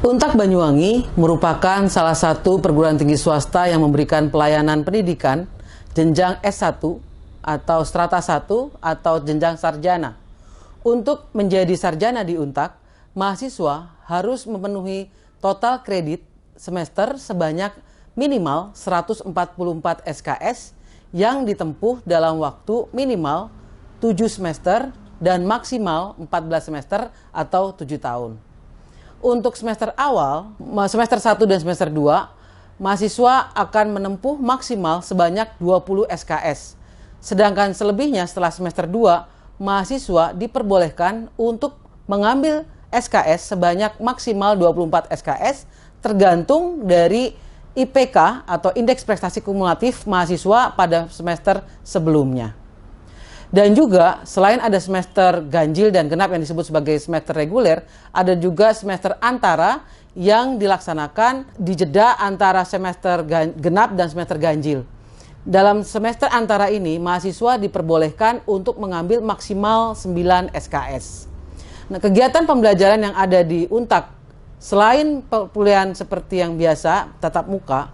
Untak Banyuwangi merupakan salah satu perguruan tinggi swasta yang memberikan pelayanan pendidikan jenjang S1 atau strata 1 atau jenjang sarjana. Untuk menjadi sarjana di Untak, mahasiswa harus memenuhi total kredit semester sebanyak minimal 144 SKS yang ditempuh dalam waktu minimal 7 semester dan maksimal 14 semester atau 7 tahun. Untuk semester awal, semester 1 dan semester 2, mahasiswa akan menempuh maksimal sebanyak 20 SKS. Sedangkan selebihnya setelah semester 2, mahasiswa diperbolehkan untuk mengambil SKS sebanyak maksimal 24 SKS tergantung dari IPK atau Indeks Prestasi Kumulatif mahasiswa pada semester sebelumnya. Dan juga selain ada semester ganjil dan genap yang disebut sebagai semester reguler, ada juga semester antara yang dilaksanakan di jeda antara semester genap dan semester ganjil. Dalam semester antara ini, mahasiswa diperbolehkan untuk mengambil maksimal 9 SKS. Nah, kegiatan pembelajaran yang ada di Untak, selain perkuliahan seperti yang biasa, tatap muka,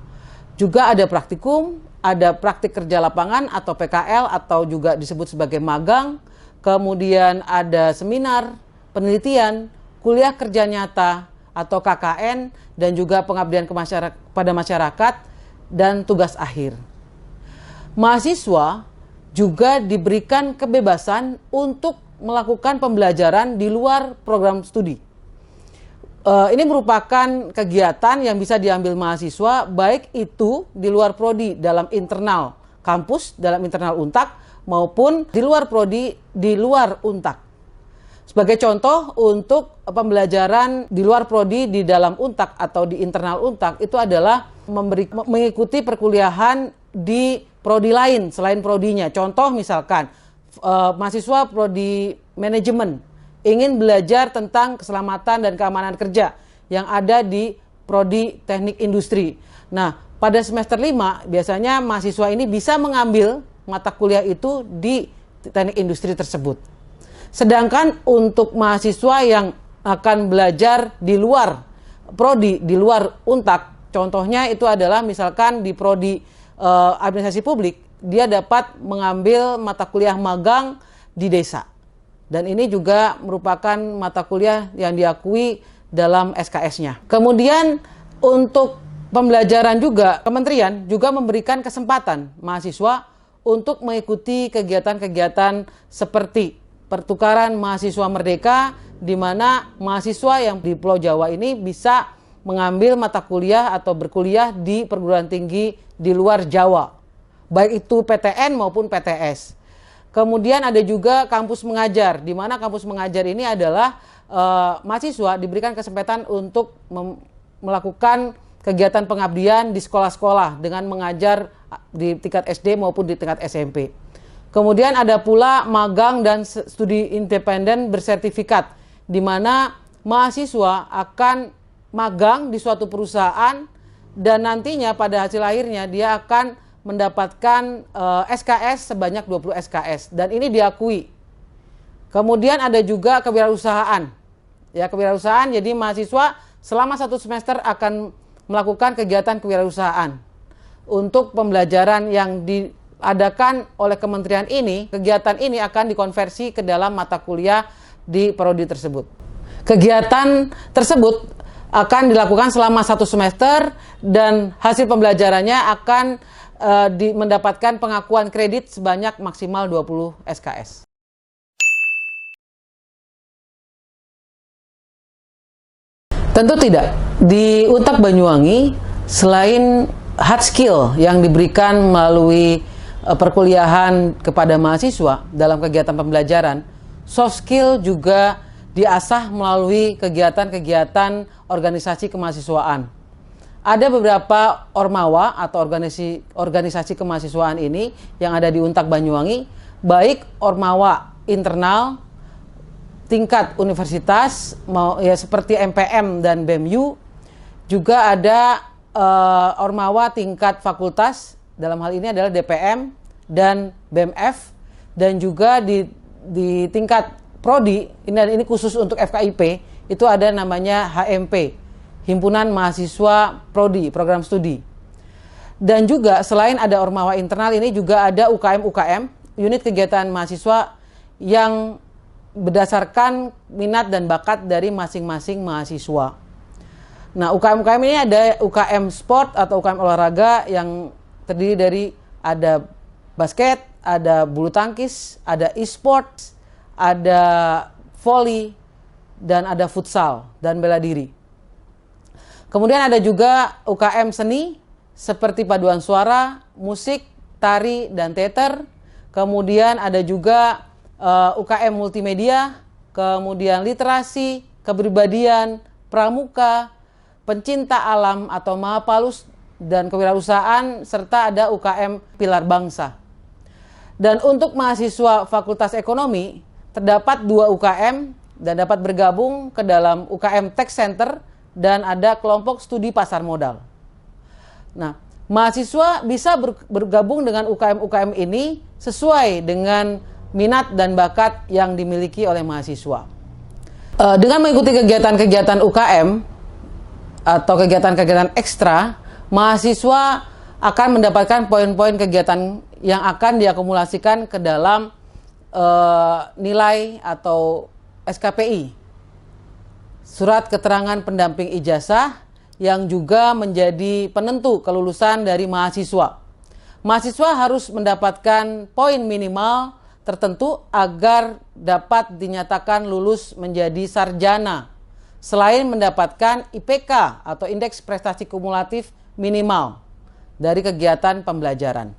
juga ada praktikum, ada praktik kerja lapangan atau PKL atau juga disebut sebagai magang, kemudian ada seminar, penelitian, kuliah kerja nyata atau KKN, dan juga pengabdian pada masyarakat dan tugas akhir. Mahasiswa juga diberikan kebebasan untuk melakukan pembelajaran di luar program studi. Ini merupakan kegiatan yang bisa diambil mahasiswa baik itu di luar prodi dalam internal kampus, dalam internal Untak, maupun di luar prodi di luar Untak. Sebagai contoh, untuk pembelajaran di luar prodi di dalam Untak atau di internal Untak itu adalah mengikuti perkuliahan di prodi lain selain prodinya. Contoh misalkan mahasiswa prodi manajemen ingin belajar tentang keselamatan dan keamanan kerja yang ada di prodi teknik industri. Nah, pada semester 5 biasanya mahasiswa ini bisa mengambil mata kuliah itu di teknik industri tersebut. Sedangkan untuk mahasiswa yang akan belajar di luar prodi, di luar Untak, contohnya itu adalah misalkan di prodi administrasi publik, dia dapat mengambil mata kuliah magang di desa. Dan ini juga merupakan mata kuliah yang diakui dalam SKS-nya. Kemudian untuk pembelajaran juga, kementerian juga memberikan kesempatan mahasiswa untuk mengikuti kegiatan-kegiatan seperti pertukaran mahasiswa merdeka, di mana mahasiswa yang di Pulau Jawa ini bisa mengambil mata kuliah atau berkuliah di perguruan tinggi di luar Jawa, baik itu PTN maupun PTS. Kemudian ada juga kampus mengajar, di mana kampus mengajar ini adalah mahasiswa diberikan kesempatan untuk melakukan kegiatan pengabdian di sekolah-sekolah dengan mengajar di tingkat SD maupun di tingkat SMP. Kemudian ada pula magang dan studi independen bersertifikat, di mana mahasiswa akan magang di suatu perusahaan dan nantinya pada hasil akhirnya dia akan mendapatkan SKS sebanyak 20 SKS dan ini diakui. Kemudian ada juga kewirausahaan. Ya, kewirausahaan, jadi mahasiswa selama 1 semester akan melakukan kegiatan kewirausahaan. Untuk pembelajaran yang diadakan oleh kementerian ini, kegiatan ini akan dikonversi ke dalam mata kuliah di prodi tersebut. Kegiatan tersebut akan dilakukan selama 1 semester dan hasil pembelajarannya akan mendapatkan pengakuan kredit sebanyak maksimal 20 SKS. Tentu tidak. Di Untak Banyuwangi, selain hard skill yang diberikan melalui perkuliahan kepada mahasiswa dalam kegiatan pembelajaran, soft skill juga diasah melalui kegiatan-kegiatan organisasi kemahasiswaan. Ada beberapa ormawa atau organisasi kemahasiswaan ini yang ada di Untak Banyuwangi, baik ormawa internal tingkat universitas, ya seperti MPM dan BEMU, juga ada ormawa tingkat fakultas, dalam hal ini adalah DPM dan BEMF, dan juga di tingkat prodi, ini khusus untuk FKIP, itu ada namanya HMP. himpunan mahasiswa prodi, program studi. Dan juga selain ada Ormawa internal, ini juga ada UKM-UKM, unit kegiatan mahasiswa yang berdasarkan minat dan bakat dari masing-masing mahasiswa. Nah, UKM-UKM ini ada UKM sport atau UKM olahraga yang terdiri dari ada basket, ada bulu tangkis, ada e-sport, ada volley, dan ada futsal dan bela diri. Kemudian ada juga UKM seni seperti paduan suara, musik, tari, dan teater. Kemudian ada juga UKM multimedia, kemudian literasi, kepribadian, pramuka, pencinta alam atau Mahapalus, dan kewirausahaan, serta ada UKM pilar bangsa. Dan untuk mahasiswa Fakultas Ekonomi, terdapat 2 UKM dan dapat bergabung ke dalam UKM Tech Center dan ada kelompok studi pasar modal. Nah, mahasiswa bisa bergabung dengan UKM-UKM ini sesuai dengan minat dan bakat yang dimiliki oleh mahasiswa. Dengan mengikuti kegiatan-kegiatan UKM atau kegiatan-kegiatan ekstra, mahasiswa akan mendapatkan poin-poin kegiatan yang akan diakumulasikan ke dalam nilai atau SKPI, surat keterangan pendamping ijazah, yang juga menjadi penentu kelulusan dari mahasiswa. Mahasiswa harus mendapatkan poin minimal tertentu agar dapat dinyatakan lulus menjadi sarjana, selain mendapatkan IPK atau indeks prestasi kumulatif minimal dari kegiatan pembelajaran.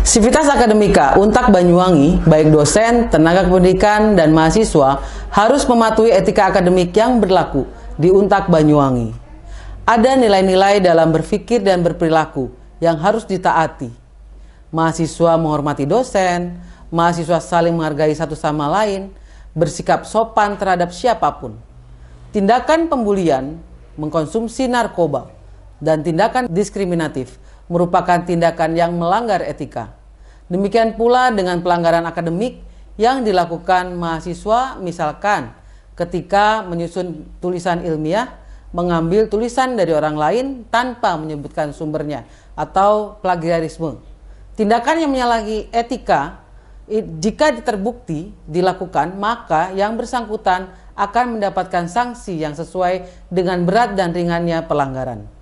Sivitas Akademika Untak Banyuwangi, baik dosen, tenaga pendidikan, dan mahasiswa harus mematuhi etika akademik yang berlaku di Untak Banyuwangi. Ada nilai-nilai dalam berpikir dan berperilaku yang harus ditaati. Mahasiswa menghormati dosen, mahasiswa saling menghargai satu sama lain, bersikap sopan terhadap siapapun. Tindakan pembulian, mengkonsumsi narkoba, dan tindakan diskriminatif merupakan tindakan yang melanggar etika. Demikian pula dengan pelanggaran akademik yang dilakukan mahasiswa, misalkan ketika menyusun tulisan ilmiah, mengambil tulisan dari orang lain tanpa menyebutkan sumbernya, atau plagiarisme. Tindakan yang menyalahi etika, jika terbukti dilakukan, maka yang bersangkutan akan mendapatkan sanksi yang sesuai dengan berat dan ringannya pelanggaran.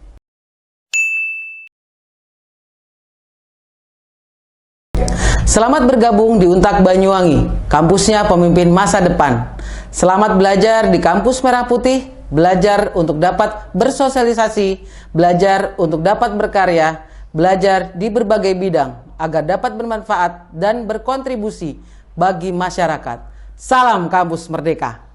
Selamat bergabung di Untak Banyuwangi, kampusnya pemimpin masa depan. Selamat belajar di Kampus Merah Putih, belajar untuk dapat bersosialisasi, belajar untuk dapat berkarya, belajar di berbagai bidang agar dapat bermanfaat dan berkontribusi bagi masyarakat. Salam Kampus Merdeka!